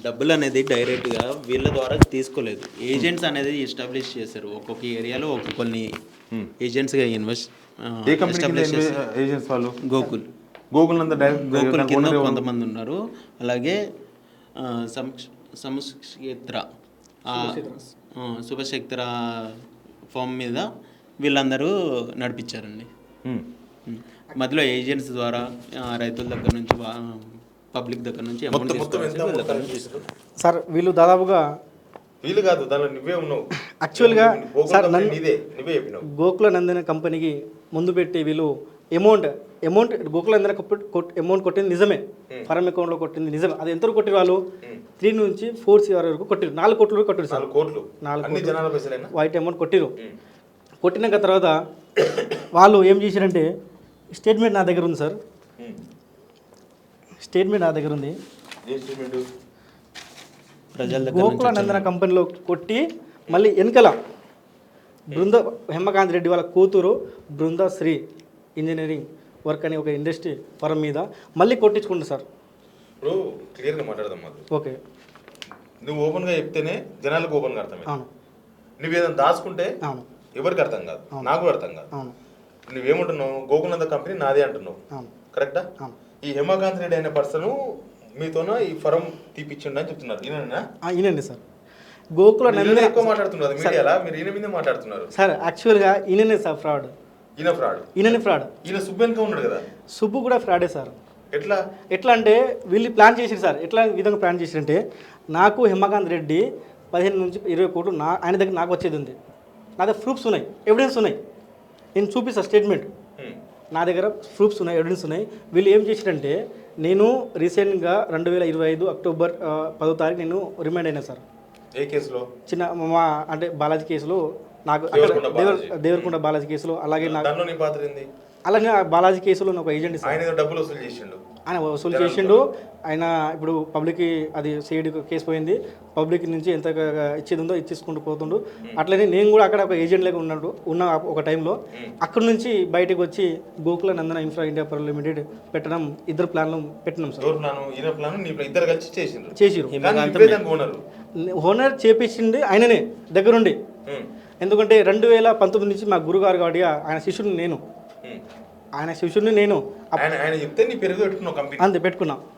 డబ్బులు అనేది డైరెక్ట్గా వీళ్ళ ద్వారా తీసుకోలేదు. ఏజెంట్స్ అనేది ఎస్టాబ్లిష్ చేశారు. ఒక్కొక్క ఏరియాలో కొన్ని ఏజెంట్స్గా ఏ కంపెనీ ఎస్టాబ్లిష్ చేశారు. ఏజెంట్స్ వాళ్ళు? గోకుల్ గూగుల్ నందు డైరెక్ట్ గోకుల్ కింద కొంతమంది ఉన్నారు. అలాగే సంక్షేత్ర శుభశక్తిర ఫామ్ మీద వీళ్ళందరూ నడిపించారండి. మధ్యలో ఏజెంట్స్ ద్వారా రైతుల దగ్గర నుంచి పబ్లిక్ దగ్గర నుంచి అమౌంట్ సార్ వీళ్ళు దాదాపుగా వీళ్ళు కాదు, దానిలో నువ్వే ఉన్నావు యాక్చువల్గా సార్ నీవే చెప్పినావు. గోకుల నందన కంపెనీకి ముందు పెట్టి వీళ్ళు అమౌంట్ గోకుల నందన అమౌంట్ కొట్టింది నిజమే, ఫరం అకౌంట్లో కొట్టింది నిజమే. అది ఎంత వరకు కొట్టిరు వాళ్ళు 3 నుంచి 4 CR వరకు కొట్టిరు. 4 కోట్ల వరకు కొట్టిరు సార్. 4 కోట్లు వైట్ అమౌంట్ కొట్టిరు. కొట్టినాక తర్వాత వాళ్ళు ఏం చేశారంటే స్టేట్మెంట్ నా దగ్గర ఉంది సార్. స్టేట్మెంట్ నా దగ్గర ఉంది. గోకుల నందన కంపెనీలో కొట్టి మళ్ళీ వెనకల హేమకాంత్ రెడ్డి వాళ్ళ కూతురు బృందశ్రీ ఇంజనీరింగ్ వర్క్ అని ఒక ఇండస్ట్రీ ఫరం మీద మళ్ళీ కొట్టించుకుంటారు సార్. ఇప్పుడు క్లియర్గా మాట్లాడదాం మాకు. ఓకే, నువ్వు ఓపెన్గా చెప్తేనే జనాలకు ఓపెన్గా అర్థం. అవును. నువ్వు ఏదైనా దాచుకుంటే అవును, ఎవరికి అర్థం కాదు, నాకు కూడా అర్థం కాదు. అవును, నువ్వేమంటున్నావు? గోకులంద కంపెనీ నాదే అంటున్నావు, అవును, కరెక్టా? అవును. ఈ హేమకాంత్ రెడ్డి అనే పర్సన్ మీతోన ఈ ఫరం తీపిచ్చిండు అని చెప్తున్నారు. ఈయనండి సార్. గోకుల నందన ఎక్కువ మాట్లాడుతున్నారు మీడియాలో, మీరు ఈయన మీద మాట్లాడుతున్నారు సార్. యాక్చువల్గా ఈయననే సార్ ఫ్రాడ్. ఈయన ఫ్రాడ్. ఈయననే ఫ్రాడ్. ఈయన సుబ్బెన్గా ఉన్నాడు కదా. సుబ్బు కూడా ఫ్రాడే సార్. ఎట్లా అంటే వీళ్ళు ప్లాన్ చేసారు సార్. ఎట్లా విధంగా ప్లాన్ చేసారంటే నాకు హేమకాంత్ రెడ్డి 15 నుంచి 20 కోట్లు ఆయన దగ్గర నాకు వచ్చేది ఉంది. నా దగ్గర ప్రూఫ్స్ ఉన్నాయి, ఎవిడెన్స్ ఉన్నాయి. నేను చూపిస్తాను స్టేట్మెంట్. నా దగ్గర ప్రూఫ్స్ ఉన్నాయి, ఎవిడెన్స్ ఉన్నాయి. వీళ్ళు ఏం చేశారంటే నేను రీసెంట్గా 2025 అక్టోబర్ 10వ తారీఖు నేను రిమైండ్ అయినా సార్. ఏ కేసులో? చిన్న మా అంటే బాలాజీ కేసులో నాకు దేవరకొండ బాలాజీ కేసులో. అలాగే అలాగే బాలాజీ కేసులో నాకు ఏజెంట్ ఆయన డబ్బులు వసూలు చేసిండు. ఆయన వసూలు చేసిండు. ఆయన ఇప్పుడు పబ్లిక్కి అది సిఐడి కేసు పోయింది. పబ్లిక్ నుంచి ఎంత ఇచ్చేది ఉందో ఇచ్చేసుకుంటూ పోతుండు. అట్లనే నేను కూడా అక్కడ ఒక ఏజెంట్ లాగా ఉన్న ఒక టైంలో అక్కడ నుంచి బయటకు వచ్చి గోకుల నందన ఇన్ఫ్రా ఇండియా ప్రైవేట్ లిమిటెడ్ పెట్టడం 2 ప్లాన్లు పెట్టినాం సార్. చేసిరు. ఓనర్ చేపించింది ఆయననే దగ్గరుండి. ఎందుకంటే 2019 నుంచి మా గురుగారు కాబట్టి ఆయన శిష్యుడిని నేను. అంతే పెట్టుకున్నా.